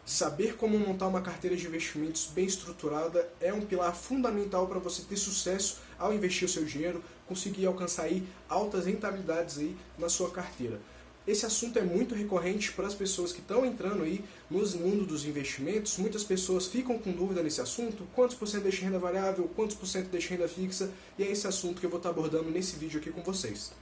Saber como montar uma carteira de investimentos bem estruturada é um pilar fundamental para você ter sucesso ao investir o seu dinheiro, conseguir alcançar aí altas rentabilidades aí na sua carteira. Esse assunto é muito recorrente para as pessoas que estão entrando aí no mundo dos investimentos. Muitas pessoas ficam com dúvida nesse assunto, quantos por cento deixa em renda variável, quantos por cento deixa em renda fixa, e é esse assunto que eu vou estar abordando nesse vídeo aqui com vocês.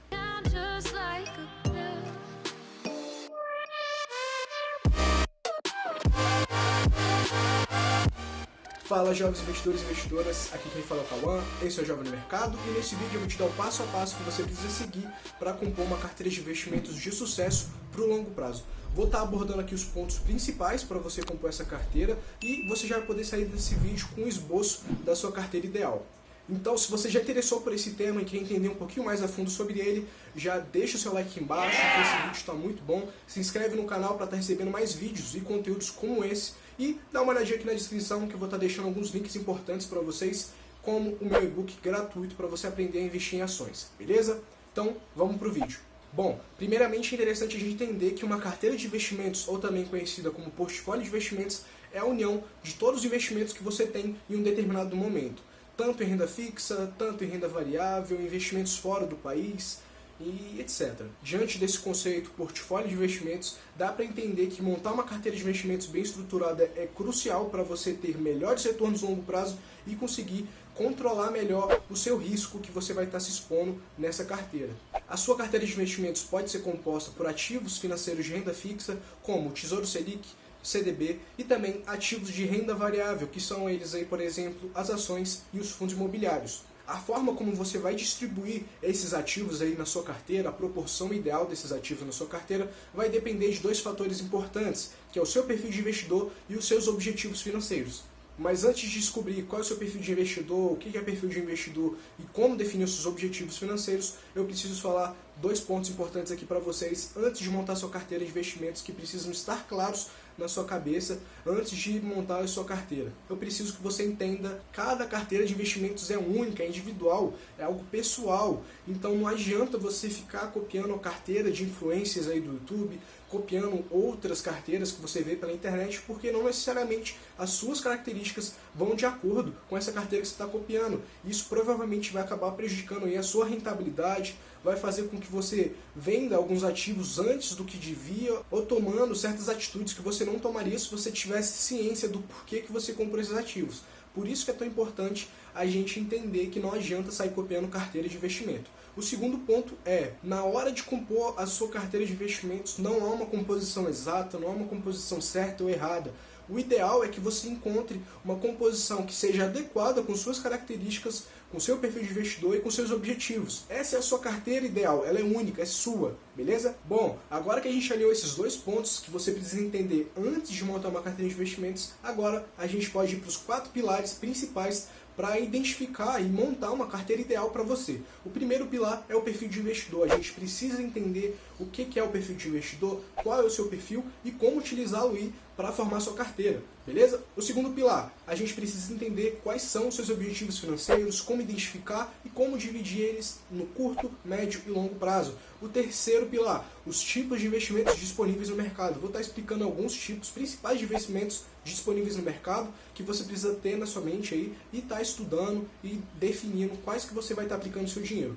Fala, jovens investidores e investidoras, aqui quem fala é o Cauã, esse é o Jovem no Mercado, e nesse vídeo eu vou te dar o passo a passo que você precisa seguir para compor uma carteira de investimentos de sucesso para o longo prazo. Vou estar abordando aqui os pontos principais para você compor essa carteira e você já vai poder sair desse vídeo com um esboço da sua carteira ideal. Então, se você já interessou por esse tema e quer entender um pouquinho mais a fundo sobre ele, já deixa o seu like aqui embaixo, que esse vídeo está muito bom. Se inscreve no canal para estar recebendo mais vídeos e conteúdos como esse. E dá uma olhadinha aqui na descrição que eu vou estar deixando alguns links importantes para vocês, como o meu e-book gratuito para você aprender a investir em ações, beleza? Então, vamos para o vídeo. Bom, primeiramente é interessante a gente entender que uma carteira de investimentos, ou também conhecida como portfólio de investimentos, é a união de todos os investimentos que você tem em um determinado momento. Tanto em renda fixa, tanto em renda variável, investimentos fora do país e etc. Diante desse conceito, portfólio de investimentos, dá para entender que montar uma carteira de investimentos bem estruturada é crucial para você ter melhores retornos no longo prazo e conseguir controlar melhor o seu risco que você vai estar se expondo nessa carteira. A sua carteira de investimentos pode ser composta por ativos financeiros de renda fixa, como o Tesouro Selic, CDB, e também ativos de renda variável, que são eles aí, por exemplo, as ações e os fundos imobiliários. A forma como você vai distribuir esses ativos aí na sua carteira, a proporção ideal desses ativos na sua carteira, vai depender de dois fatores importantes, que é o seu perfil de investidor e os seus objetivos financeiros. Mas antes de descobrir qual é o seu perfil de investidor, o que é perfil de investidor e como definir os seus objetivos financeiros, eu preciso falar dois pontos importantes aqui para vocês antes de montar sua carteira de investimentos que precisam estar claros na sua cabeça antes de montar a sua carteira. Eu preciso que você entenda, cada carteira de investimentos é única, é individual, é algo pessoal. Então não adianta você ficar copiando a carteira de influencers aí do YouTube, copiando outras carteiras que você vê pela internet, porque não necessariamente as suas características vão de acordo com essa carteira que você está copiando. Isso provavelmente vai acabar prejudicando aí a sua rentabilidade, vai fazer com que você venda alguns ativos antes do que devia, ou tomando certas atitudes que você não tomaria se você tivesse ciência do porquê que você comprou esses ativos. Por isso que é tão importante a gente entender que não adianta sair copiando carteira de investimento. O segundo ponto é, na hora de compor a sua carteira de investimentos, não há uma composição exata, não há uma composição certa ou errada. O ideal é que você encontre uma composição que seja adequada com suas características, com seu perfil de investidor e com seus objetivos. Essa é a sua carteira ideal, ela é única, é sua, beleza? Bom, agora que a gente alinhou esses dois pontos que você precisa entender antes de montar uma carteira de investimentos, agora a gente pode ir para os 4 pilares principais para identificar e montar uma carteira ideal para você. O primeiro pilar é o perfil de investidor. A gente precisa entender o que é o perfil de investidor, qual é o seu perfil e como utilizá-lo para formar sua carteira, beleza? O segundo pilar, a gente precisa entender quais são os seus objetivos financeiros, como identificar e como dividir eles no curto, médio e longo prazo. O terceiro pilar, os tipos de investimentos disponíveis no mercado. Vou estar explicando alguns tipos principais de investimentos disponíveis no mercado que você precisa ter na sua mente aí e estar estudando e definindo quais que você vai estar aplicando o seu dinheiro.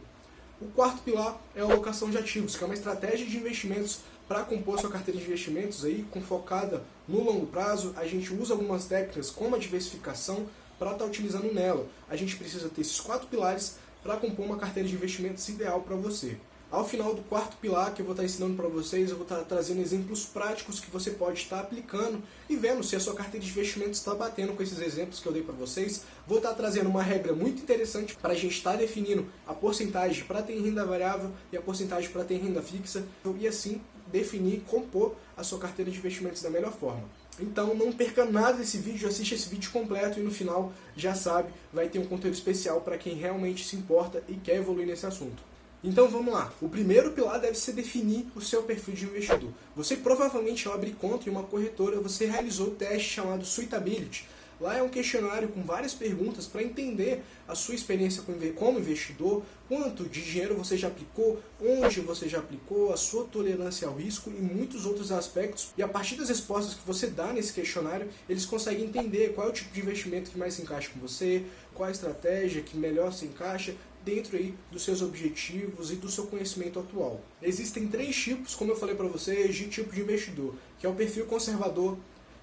O quarto pilar é a alocação de ativos, que é uma estratégia de investimentos para compor sua carteira de investimentos aí, focada no longo prazo. A gente usa algumas técnicas como a diversificação para estar utilizando nela. A gente precisa ter esses 4 pilares para compor uma carteira de investimentos ideal para você. Ao final do quarto pilar que eu vou estar ensinando para vocês, eu vou estar trazendo exemplos práticos que você pode estar aplicando e vendo se a sua carteira de investimentos está batendo com esses exemplos que eu dei para vocês. Vou estar trazendo uma regra muito interessante para a gente estar definindo a porcentagem para ter em renda variável e a porcentagem para ter em renda fixa e assim definir e compor a sua carteira de investimentos da melhor forma. Então não perca nada desse vídeo, assista esse vídeo completo e no final, já sabe, vai ter um conteúdo especial para quem realmente se importa e quer evoluir nesse assunto. Então vamos lá, o primeiro pilar deve ser definir o seu perfil de investidor. Você provavelmente ao abrir conta em uma corretora, você realizou o teste chamado Suitability. Lá é um questionário com várias perguntas para entender a sua experiência como investidor, quanto de dinheiro você já aplicou, onde você já aplicou, a sua tolerância ao risco e muitos outros aspectos. E a partir das respostas que você dá nesse questionário, eles conseguem entender qual é o tipo de investimento que mais se encaixa com você, qual a estratégia que melhor se encaixa dentro aí dos seus objetivos e do seu conhecimento atual. Existem 3 tipos, como eu falei para vocês, de tipo de investidor, que é o perfil conservador,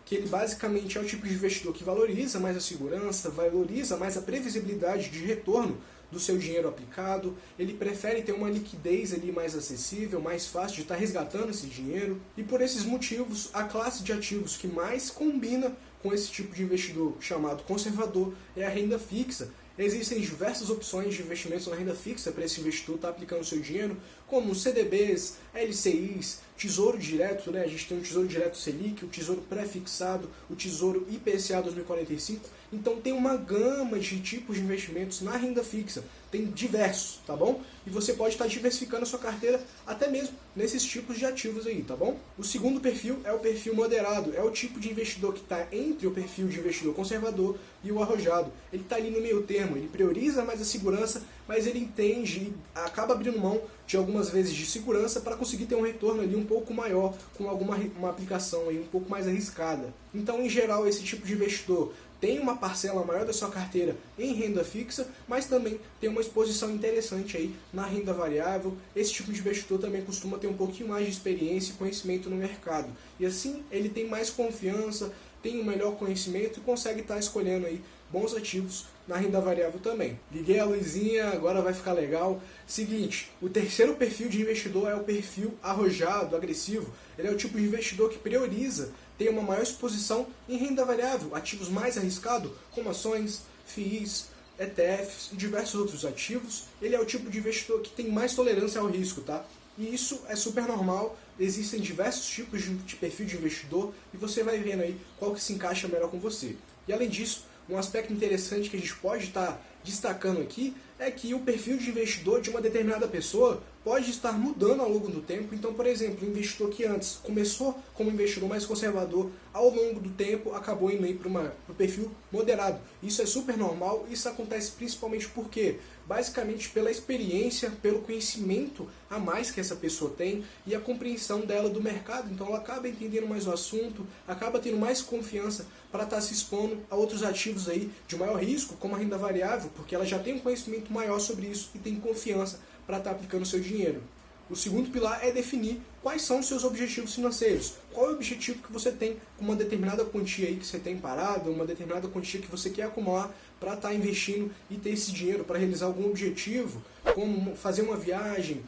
que ele basicamente é o tipo de investidor que valoriza mais a segurança, valoriza mais a previsibilidade de retorno do seu dinheiro aplicado, ele prefere ter uma liquidez ali mais acessível, mais fácil de estar resgatando esse dinheiro, e por esses motivos, a classe de ativos que mais combina com esse tipo de investidor chamado conservador é a renda fixa. Existem diversas opções de investimentos na renda fixa para esse investidor estar aplicando o seu dinheiro, como CDBs, LCIs, Tesouro Direto, né? A gente tem o Tesouro Direto Selic, o Tesouro Pré-fixado, o Tesouro IPCA 2045. Então tem uma gama de tipos de investimentos na renda fixa, tem diversos, tá bom? E você pode estar diversificando a sua carteira até mesmo nesses tipos de ativos aí, tá bom? O segundo perfil é o perfil moderado, é o tipo de investidor que está entre o perfil de investidor conservador e o arrojado. Ele está ali no meio termo, ele prioriza mais a segurança, mas ele entende e acaba abrindo mão de algumas vezes de segurança para conseguir ter um retorno ali um pouco maior, com uma aplicação aí um pouco mais arriscada. Então, em geral, esse tipo de investidor tem uma parcela maior da sua carteira em renda fixa, mas também tem uma exposição interessante aí na renda variável. Esse tipo de investidor também costuma ter um pouquinho mais de experiência e conhecimento no mercado. E assim ele tem mais confiança, tem um melhor conhecimento e consegue estar escolhendo aí bons ativos na renda variável também. Liguei a luzinha, agora vai ficar legal. Seguinte, o terceiro perfil de investidor é o perfil arrojado, agressivo. Ele é o tipo de investidor que prioriza ter uma maior exposição em renda variável, ativos mais arriscados, como ações, FIIs, ETFs e diversos outros ativos. Ele é o tipo de investidor que tem mais tolerância ao risco, tá? E isso é super normal, existem diversos tipos de perfil de investidor e você vai vendo aí qual que se encaixa melhor com você. E além disso, um aspecto interessante que a gente pode estar destacando aqui é que o perfil de investidor de uma determinada pessoa pode estar mudando ao longo do tempo. Então, por exemplo, um investidor que antes começou como investidor mais conservador, ao longo do tempo acabou indo aí para o perfil moderado. Isso é super normal, isso acontece principalmente porque, basicamente, pela experiência, pelo conhecimento a mais que essa pessoa tem e a compreensão dela do mercado. Então ela acaba entendendo mais o assunto, acaba tendo mais confiança para estar se expondo a outros ativos aí de maior risco, como a renda variável, porque ela já tem um conhecimento maior sobre isso e tem confiança para estar aplicando o seu dinheiro. O segundo pilar é definir quais são os seus objetivos financeiros. Qual é o objetivo que você tem com uma determinada quantia aí que você tem parado, uma determinada quantia que você quer acumular para estar investindo e ter esse dinheiro para realizar algum objetivo, como fazer uma viagem,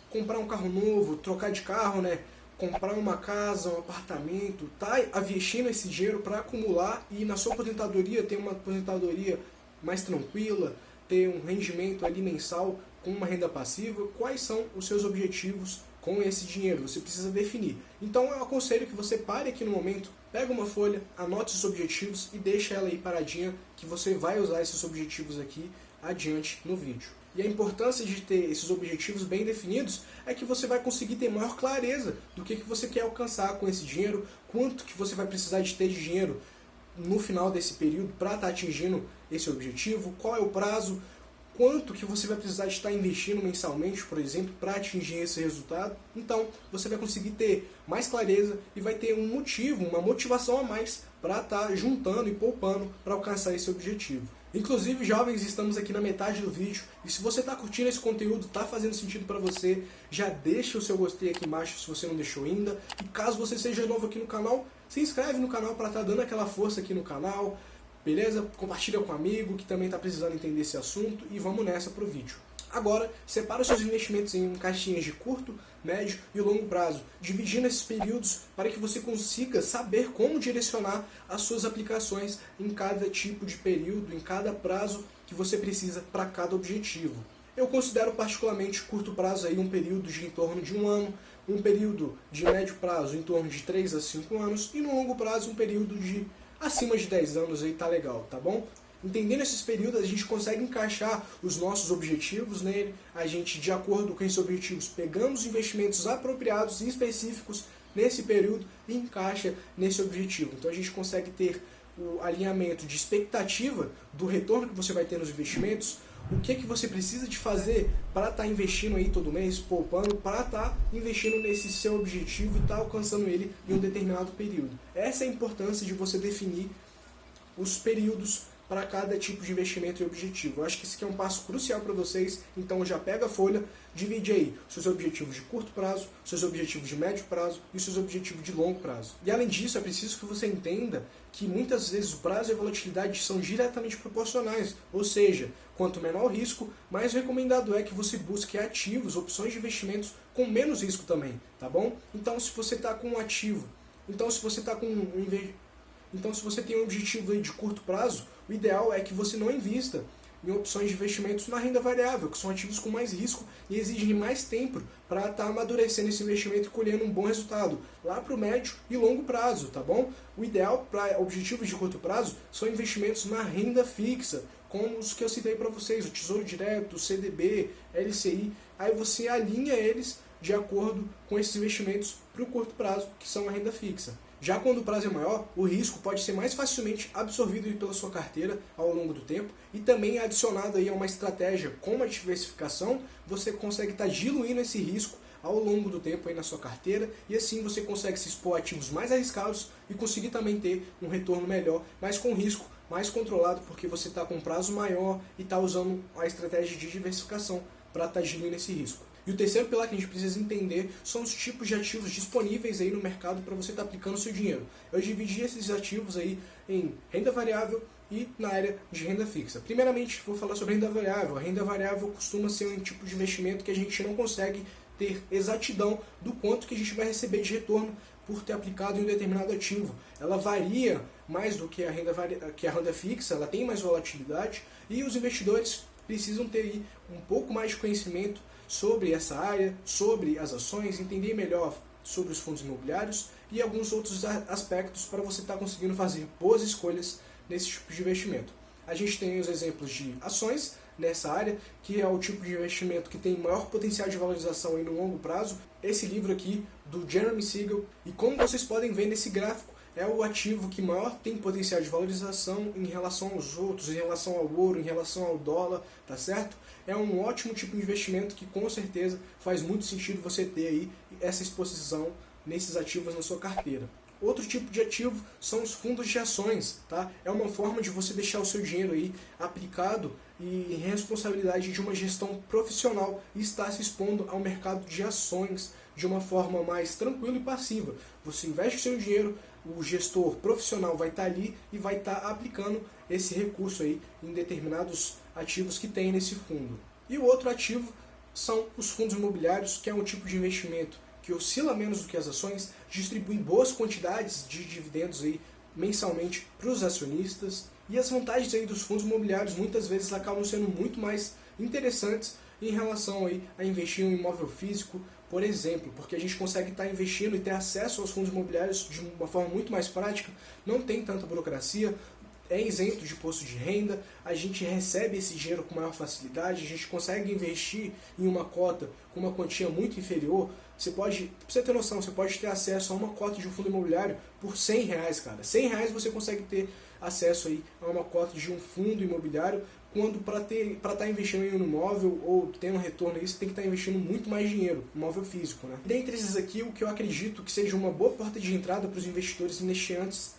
comprar um carro novo, trocar de carro, né? Comprar uma casa, um apartamento, tá investindo esse dinheiro para acumular e na sua aposentadoria ter uma aposentadoria mais tranquila, ter um rendimento ali mensal com uma renda passiva. Quais são os seus objetivos com esse dinheiro? Você precisa definir. Então eu aconselho que você pare aqui no momento, pega uma folha, anote os objetivos e deixa ela aí paradinha, que você vai usar esses objetivos aqui adiante no vídeo. E a importância de ter esses objetivos bem definidos é que você vai conseguir ter maior clareza do que você quer alcançar com esse dinheiro, quanto que você vai precisar de ter de dinheiro no final desse período para estar atingindo esse objetivo, qual é o prazo, quanto que você vai precisar de estar investindo mensalmente, por exemplo, para atingir esse resultado. Então, você vai conseguir ter mais clareza e vai ter um motivo, uma motivação a mais para estar juntando e poupando para alcançar esse objetivo. Inclusive, jovens, estamos aqui na metade do vídeo e se você está curtindo esse conteúdo, está fazendo sentido para você, já deixa o seu gostei aqui embaixo se você não deixou ainda. E caso você seja novo aqui no canal, se inscreve no canal para estar dando aquela força aqui no canal. Beleza? Compartilha com um amigo que também está precisando entender esse assunto e vamos nessa pro vídeo. Agora, separa os seus investimentos em caixinhas de curto, médio e longo prazo, dividindo esses períodos para que você consiga saber como direcionar as suas aplicações em cada tipo de período, em cada prazo que você precisa para cada objetivo. Eu considero particularmente curto prazo aí um período de em torno de 1 ano, um período de médio prazo em torno de 3 a 5 anos e no longo prazo um período de acima de 10 anos aí tá legal, tá bom? Entendendo esses períodos, a gente consegue encaixar os nossos objetivos nele, a gente, de acordo com esses objetivos, pegamos investimentos apropriados e específicos nesse período e encaixa nesse objetivo. Então a gente consegue ter o alinhamento de expectativa do retorno que você vai ter nos investimentos, o que você precisa de fazer para estar investindo aí todo mês, poupando, para estar investindo nesse seu objetivo e estar alcançando ele em um determinado período. Essa é a importância de você definir os períodos para cada tipo de investimento e objetivo. Eu acho que esse aqui é um passo crucial para vocês, então já pega a folha, divide aí seus objetivos de curto prazo, seus objetivos de médio prazo e seus objetivos de longo prazo. E além disso, é preciso que você entenda que muitas vezes o prazo e a volatilidade são diretamente proporcionais, ou seja, quanto menor o risco, mais recomendado é que você busque ativos, opções de investimentos com menos risco também, tá bom? Então se você está com um ativo, se você tem um objetivo aí de curto prazo, o ideal é que você não invista em opções de investimentos na renda variável, que são ativos com mais risco e exigem mais tempo para estar amadurecendo esse investimento e colhendo um bom resultado lá para o médio e longo prazo, tá bom? O ideal para objetivos de curto prazo são investimentos na renda fixa, como os que eu citei para vocês, o Tesouro Direto, o CDB, LCI, aí você alinha eles de acordo com esses investimentos para o curto prazo, que são a renda fixa. Já quando o prazo é maior, o risco pode ser mais facilmente absorvido pela sua carteira ao longo do tempo e também adicionado aí a uma estratégia como a diversificação, você consegue estar diluindo esse risco ao longo do tempo aí na sua carteira e assim você consegue se expor a ativos mais arriscados e conseguir também ter um retorno melhor, mas com risco mais controlado porque você está com um prazo maior e está usando a estratégia de diversificação para estar diluindo esse risco. E o terceiro pilar que a gente precisa entender são os tipos de ativos disponíveis aí no mercado para você estar aplicando o seu dinheiro. Eu dividi esses ativos aí em renda variável e na área de renda fixa. Primeiramente, vou falar sobre renda variável. A renda variável costuma ser um tipo de investimento que a gente não consegue ter exatidão do quanto que a gente vai receber de retorno por ter aplicado em um determinado ativo. Ela varia mais do que a renda fixa, ela tem mais volatilidade e os investidores precisam ter aí um pouco mais de conhecimento sobre essa área, sobre as ações, entender melhor sobre os fundos imobiliários e alguns outros aspectos para você estar conseguindo fazer boas escolhas nesse tipo de investimento. A gente tem os exemplos de ações nessa área, que é o tipo de investimento que tem maior potencial de valorização aí no longo prazo. Esse livro aqui do Jeremy Siegel, e como vocês podem ver nesse gráfico, é o ativo que maior tem potencial de valorização em relação aos outros, em relação ao ouro, em relação ao dólar, tá certo? É um ótimo tipo de investimento que com certeza faz muito sentido você ter aí essa exposição nesses ativos na sua carteira. Outro tipo de ativo são os fundos de ações, tá? É uma forma de você deixar o seu dinheiro aí aplicado e em responsabilidade de uma gestão profissional e estar se expondo ao mercado de ações de uma forma mais tranquila e passiva. Você investe o seu dinheiro, o gestor profissional vai estar ali e vai estar aplicando esse recurso aí em determinados ativos que tem nesse fundo. E o outro ativo são os fundos imobiliários, que é um tipo de investimento que oscila menos do que as ações, distribui boas quantidades de dividendos aí mensalmente para os acionistas, e as vantagens aí dos fundos imobiliários muitas vezes acabam sendo muito mais interessantes em relação aí a investir em um imóvel físico, por exemplo, porque a gente consegue estar investindo e ter acesso aos fundos imobiliários de uma forma muito mais prática, não tem tanta burocracia, é isento de imposto de renda, a gente recebe esse dinheiro com maior facilidade, a gente consegue investir em uma cota com uma quantia muito inferior. Você pode, pra você ter noção, você pode ter acesso a uma cota de um fundo imobiliário por R$100, cara. R$100 você consegue ter acesso aí a uma cota de um fundo imobiliário, quando para estar investindo em um imóvel ou tendo um retorno aí, você tem que estar investindo muito mais dinheiro, imóvel físico, né? Dentre esses aqui, o que eu acredito que seja uma boa porta de entrada para os investidores iniciantes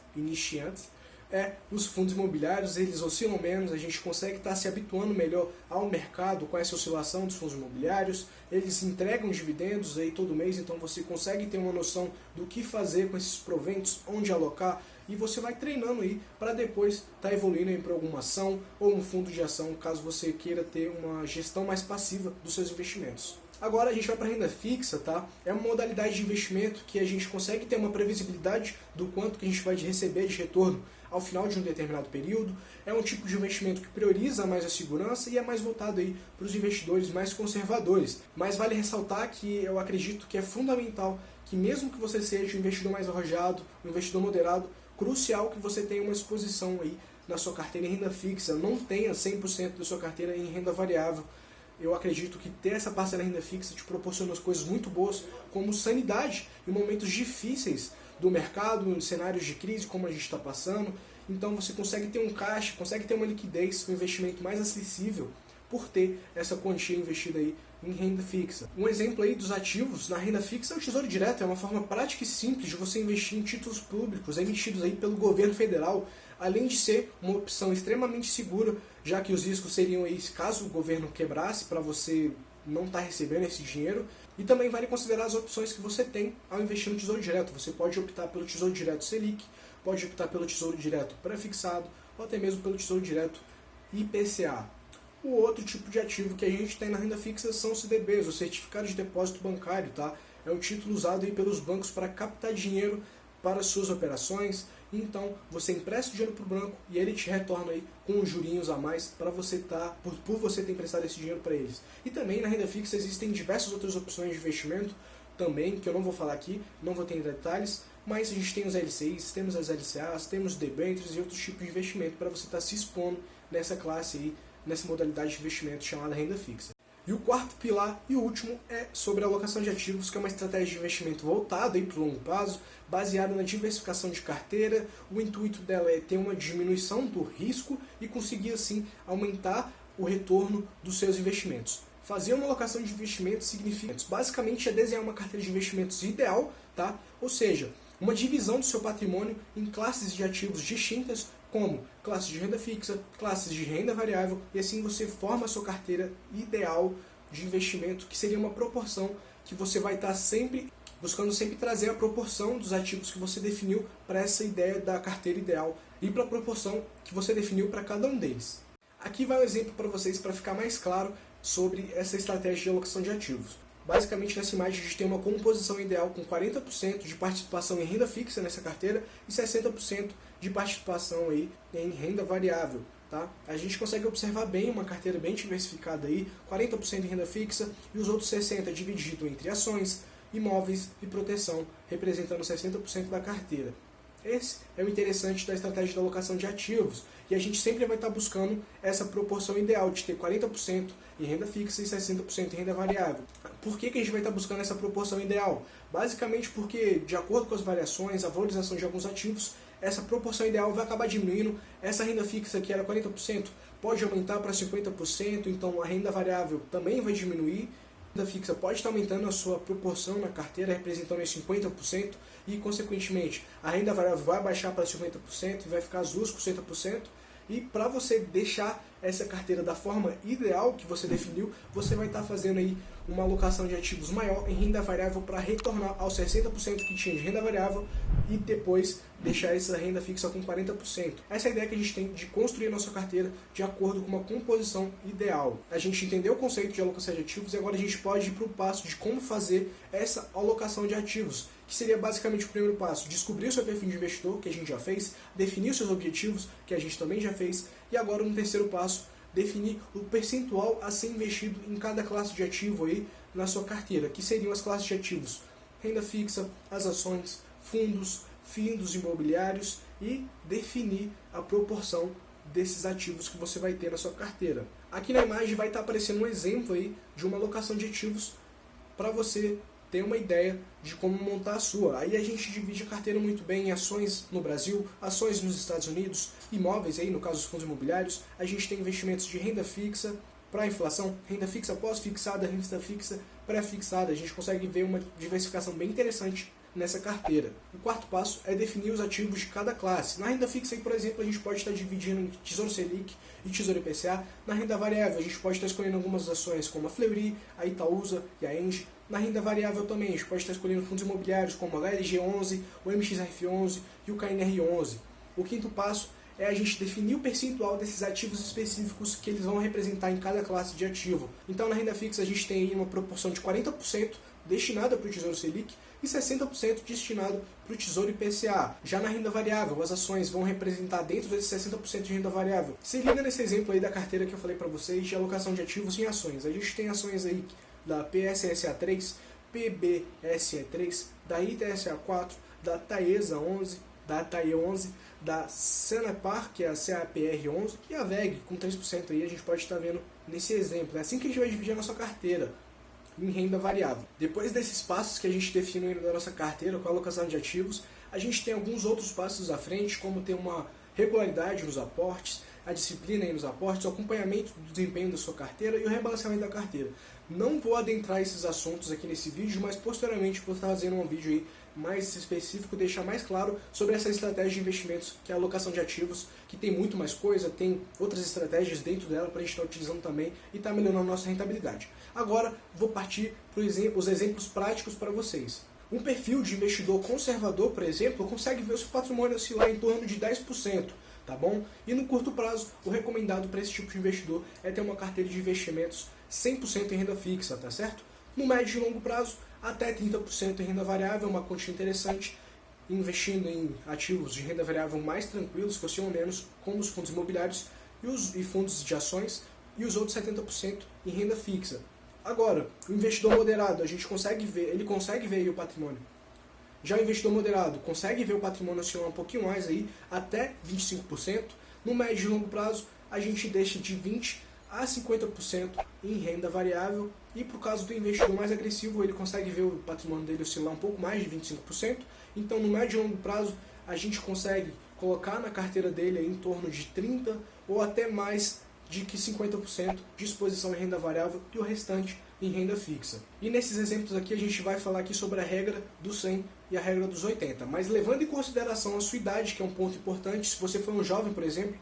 é os fundos imobiliários. Eles oscilam menos, a gente consegue estar se habituando melhor ao mercado com essa oscilação dos fundos imobiliários, eles entregam dividendos aí todo mês, então você consegue ter uma noção do que fazer com esses proventos, onde alocar, e você vai treinando aí para depois estar evoluindo para alguma ação ou um fundo de ação, caso você queira ter uma gestão mais passiva dos seus investimentos. Agora a gente vai para a renda fixa, tá? É uma modalidade de investimento que a gente consegue ter uma previsibilidade do quanto que a gente vai receber de retorno ao final de um determinado período. É um tipo de investimento que prioriza mais a segurança e é mais voltado aí para os investidores mais conservadores. Mas vale ressaltar que eu acredito que é fundamental que, mesmo que você seja um investidor mais arrojado, um investidor moderado, crucial que você tenha uma exposição aí na sua carteira em renda fixa, não tenha 100% da sua carteira em renda variável. Eu acredito que ter essa parcela em renda fixa te proporciona coisas muito boas, como sanidade em momentos difíceis do mercado, em cenários de crise como a gente está passando. Então você consegue ter um caixa, consegue ter uma liquidez, um investimento mais acessível por ter essa quantia investida aí em renda fixa. Um exemplo aí dos ativos na renda fixa é o Tesouro Direto, é uma forma prática e simples de você investir em títulos públicos emitidos aí pelo governo federal, além de ser uma opção extremamente segura, já que os riscos seriam aí caso o governo quebrasse para você não estar recebendo esse dinheiro. E também vale considerar as opções que você tem ao investir no Tesouro Direto. Você pode optar pelo Tesouro Direto Selic, pode optar pelo Tesouro Direto pré-fixado ou até mesmo pelo Tesouro Direto IPCA. O outro tipo de ativo que a gente tem na renda fixa são os CDBs, os certificados de depósito bancário, tá? É um título usado aí pelos bancos para captar dinheiro para suas operações. Então você empresta o dinheiro para o banco e ele te retorna aí com uns jurinhos a mais para você por você ter emprestado esse dinheiro para eles. E também na renda fixa existem diversas outras opções de investimento também, que eu não vou falar aqui, não vou ter em detalhes, mas a gente tem os LCIs, temos as LCAs, temos debêntures e outros tipos de investimento para você estar se expondo nessa classe aí, nessa modalidade de investimento chamada renda fixa. E o quarto pilar e último é sobre a alocação de ativos, que é uma estratégia de investimento voltada para o longo prazo, baseada na diversificação de carteira. O intuito dela é ter uma diminuição do risco e conseguir assim aumentar o retorno dos seus investimentos. Fazer uma alocação de investimentos significa, basicamente, é desenhar uma carteira de investimentos ideal, tá? Ou seja, uma divisão do seu patrimônio em classes de ativos distintas, como classes de renda fixa, classes de renda variável, e assim você forma a sua carteira ideal de investimento, que seria uma proporção que você vai estar sempre buscando trazer a proporção dos ativos que você definiu para essa ideia da carteira ideal e para a proporção que você definiu para cada um deles. Aqui vai um exemplo para vocês para ficar mais claro sobre essa estratégia de alocação de ativos. Basicamente, nessa imagem a gente tem uma composição ideal com 40% de participação em renda fixa nessa carteira e 60% de participação aí em renda variável. Tá? A gente consegue observar bem uma carteira bem diversificada aí, 40% em renda fixa e os outros 60% dividido entre ações, imóveis e proteção, representando 60% da carteira. Esse é o interessante da estratégia de alocação de ativos. E a gente sempre vai estar buscando essa proporção ideal de ter 40% em renda fixa e 60% em renda variável. Por que a gente vai estar buscando essa proporção ideal? Basicamente porque, de acordo com as variações, a valorização de alguns ativos, essa proporção ideal vai acabar diminuindo. Essa renda fixa que era 40% pode aumentar para 50%, então a renda variável também vai diminuir. A renda fixa pode estar aumentando a sua proporção na carteira, representando os 50%, e, consequentemente, a renda variável vai baixar para 50% e vai ficar azul com 60%. E para você deixar essa carteira da forma ideal que você definiu, você vai estar fazendo aí uma alocação de ativos maior em renda variável para retornar aos 60% que tinha de renda variável e depois deixar essa renda fixa com 40%. Essa é a ideia que a gente tem de construir a nossa carteira de acordo com uma composição ideal. A gente entendeu o conceito de alocação de ativos e agora a gente pode ir para o passo de como fazer essa alocação de ativos, que seria basicamente o primeiro passo: descobrir o seu perfil de investidor, que a gente já fez, definir os seus objetivos, que a gente também já fez, e agora no terceiro passo, definir o percentual a ser investido em cada classe de ativo aí na sua carteira, que seriam as classes de ativos: renda fixa, as ações, fundos imobiliários, e definir a proporção desses ativos que você vai ter na sua carteira. Aqui na imagem vai estar aparecendo um exemplo aí de uma alocação de ativos para você ter uma ideia de como montar a sua. Aí a gente divide a carteira muito bem em ações no Brasil, ações nos Estados Unidos, imóveis aí, no caso dos fundos imobiliários. A gente tem investimentos de renda fixa para inflação, renda fixa pós-fixada, renda fixa pré-fixada. A gente consegue ver uma diversificação bem interessante nessa carteira. O quarto passo é definir os ativos de cada classe. Na renda fixa, por exemplo, a gente pode estar dividindo em Tesouro Selic e Tesouro IPCA. Na renda variável, a gente pode estar escolhendo algumas ações como a Fleury, a Itaúsa e a Engie. Na renda variável também, a gente pode estar escolhendo fundos imobiliários como a HLG11, o MXRF11 e o KNR11. O quinto passo é a gente definir o percentual desses ativos específicos que eles vão representar em cada classe de ativo. Então, na renda fixa, a gente tem aí uma proporção de 40% destinada para o Tesouro Selic e 60% destinado para o Tesouro IPCA. Já na renda variável, as ações vão representar dentro desses 60% de renda variável. Se liga nesse exemplo aí da carteira que eu falei para vocês de alocação de ativos em ações. A gente tem ações aí da PSSA3, PBSE3, da ITSA4, da Taesa 11, da TAE 11, da Sanepar, que é a CAPR11, e a VEG, com 3% aí, a gente pode estar vendo nesse exemplo. É assim que a gente vai dividir a nossa carteira em renda variável. Depois desses passos que a gente definiu da nossa carteira com a alocação de ativos, a gente tem alguns outros passos à frente, como ter uma regularidade nos aportes, a disciplina aí nos aportes, o acompanhamento do desempenho da sua carteira e o rebalanceamento da carteira. Não vou adentrar esses assuntos aqui nesse vídeo, mas posteriormente vou estar fazendo um vídeo aí mais específico, deixar mais claro sobre essa estratégia de investimentos, que é a alocação de ativos, que tem muito mais coisa, tem outras estratégias dentro dela para a gente estar utilizando também e estar melhorando a nossa rentabilidade. Agora, vou partir para os exemplos práticos para vocês. Um perfil de investidor conservador, por exemplo, consegue ver o seu patrimônio oscilar em torno de 10%, tá bom? E no curto prazo, o recomendado para esse tipo de investidor é ter uma carteira de investimentos 100% em renda fixa, tá certo? No médio e longo prazo, até 30% em renda variável, uma quantia interessante, investindo em ativos de renda variável mais tranquilos, que oscilam menos, como os fundos imobiliários e fundos de ações, e os outros 70% em renda fixa. Agora, o investidor moderado, a gente consegue ver, ele consegue ver aí o patrimônio. Já o investidor moderado consegue ver o patrimônio oscilar um pouquinho mais aí, até 25%. No médio e longo prazo, a gente deixa de 20% a 50% em renda variável. E para o caso do investidor mais agressivo, ele consegue ver o patrimônio dele oscilar um pouco mais de 25%. Então, no médio e longo prazo, a gente consegue colocar na carteira dele aí em torno de 30% ou até mais de que 50% de exposição em renda variável e o restante em renda fixa. E nesses exemplos aqui a gente vai falar aqui sobre a regra dos 100 e a regra dos 80, mas levando em consideração a sua idade, que é um ponto importante. Se você for um jovem, por exemplo,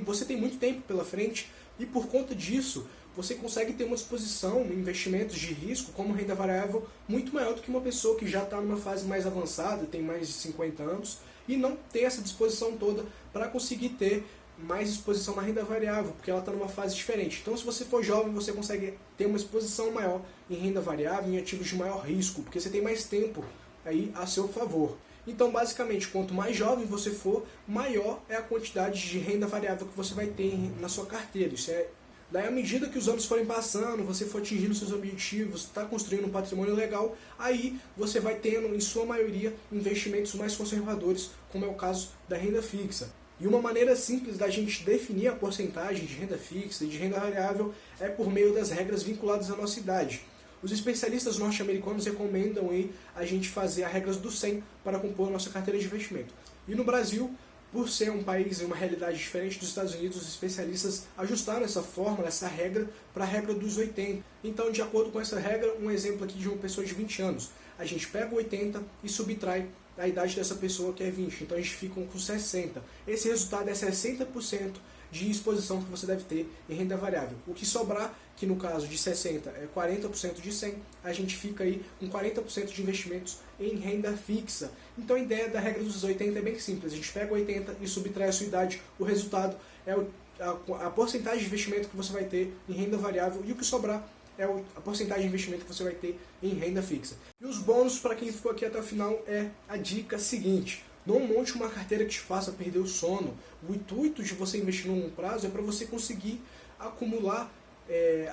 você tem muito tempo pela frente e por conta disso você consegue ter uma exposição em investimentos de risco como renda variável muito maior do que uma pessoa que já está numa fase mais avançada, tem mais de 50 anos e não tem essa disposição toda para conseguir ter mais exposição na renda variável, porque ela está numa fase diferente. Então, se você for jovem, você consegue ter uma exposição maior em renda variável, em ativos de maior risco, porque você tem mais tempo aí a seu favor. Então, basicamente, quanto mais jovem você for, maior é a quantidade de renda variável que você vai ter na sua carteira. Isso é, daí, à medida que os anos forem passando, você for atingindo seus objetivos, está construindo um patrimônio legal, aí você vai tendo, em sua maioria, investimentos mais conservadores, como é o caso da renda fixa. E uma maneira simples da gente definir a porcentagem de renda fixa e de renda variável é por meio das regras vinculadas à nossa idade. Os especialistas norte-americanos recomendam aí a gente fazer a regra do 100 para compor a nossa carteira de investimento. E no Brasil, por ser um país e uma realidade diferente dos Estados Unidos, os especialistas ajustaram essa fórmula, essa regra, para a regra dos 80. Então, de acordo com essa regra, um exemplo aqui de uma pessoa de 20 anos, a gente pega o 80 e subtrai a idade dessa pessoa, que é 20, então a gente fica com 60. Esse resultado é 60% de exposição que você deve ter em renda variável. O que sobrar, que no caso de 60 é 40% de 100, a gente fica aí com 40% de investimentos em renda fixa. Então a ideia da regra dos 80 é bem simples, a gente pega o 80 e subtrai a sua idade, o resultado é a porcentagem de investimento que você vai ter em renda variável e o que sobrar é a porcentagem de investimento que você vai ter em renda fixa. E os bônus, para quem ficou aqui até o final, é a dica seguinte: não monte uma carteira que te faça perder o sono. O intuito de você investir no longo prazo é para você conseguir acumular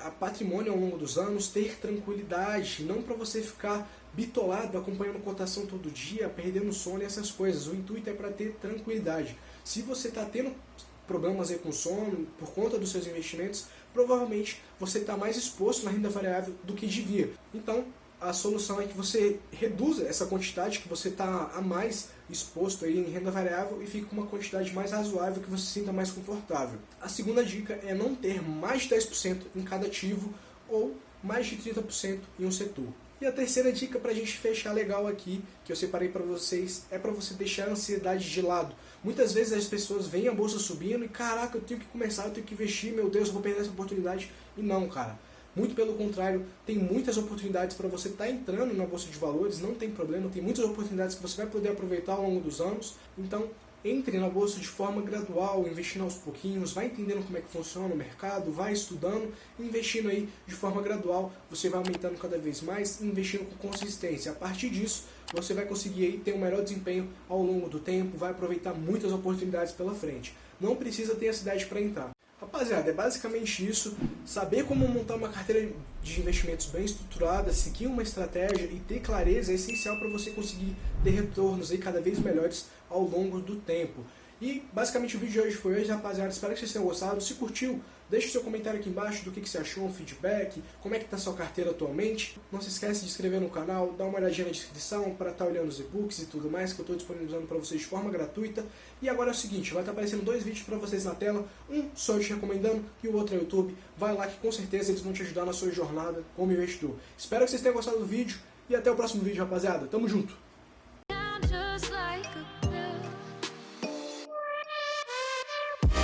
a patrimônio ao longo dos anos, ter tranquilidade, não para você ficar bitolado, acompanhando cotação todo dia, perdendo sono e essas coisas. O intuito é para ter tranquilidade. Se você está tendo problemas aí com sono por conta dos seus investimentos, provavelmente você está mais exposto na renda variável do que devia. Então, a solução é que você reduza essa quantidade que você está a mais exposto aí em renda variável e fique com uma quantidade mais razoável que você se sinta mais confortável. A segunda dica é não ter mais de 10% em cada ativo ou mais de 30% em um setor. E a terceira dica para a gente fechar legal aqui, que eu separei para vocês, é para você deixar a ansiedade de lado. Muitas vezes as pessoas veem a bolsa subindo e caraca, eu tenho que começar, eu tenho que investir, meu Deus, eu vou perder essa oportunidade. E não, cara. Muito pelo contrário, tem muitas oportunidades para você estar entrando na bolsa de valores, não tem problema, tem muitas oportunidades que você vai poder aproveitar ao longo dos anos. Então, entre na bolsa de forma gradual, investindo aos pouquinhos, vai entendendo como é que funciona o mercado, vai estudando, investindo aí de forma gradual, você vai aumentando cada vez mais e investindo com consistência. A partir disso, você vai conseguir aí ter um melhor desempenho ao longo do tempo, vai aproveitar muitas oportunidades pela frente. Não precisa ter ansiedade para entrar. Rapaziada, é basicamente isso. Saber como montar uma carteira de investimentos bem estruturada, seguir uma estratégia e ter clareza é essencial para você conseguir ter retornos aí cada vez melhores ao longo do tempo. E basicamente o vídeo de hoje foi hoje, rapaziada. Espero que vocês tenham gostado. Se curtiu, deixe seu comentário aqui embaixo do que você achou, um feedback, como é que tá a sua carteira atualmente. Não se esquece de se inscrever no canal, dá uma olhadinha na descrição para estar olhando os e-books e tudo mais que eu estou disponibilizando para vocês de forma gratuita. E agora é o seguinte, vai estar aparecendo dois vídeos para vocês na tela, um só eu te recomendando e o outro é o YouTube. Vai lá que com certeza eles vão te ajudar na sua jornada como investidor. Espero que vocês tenham gostado do vídeo e até o próximo vídeo, rapaziada. Tamo junto!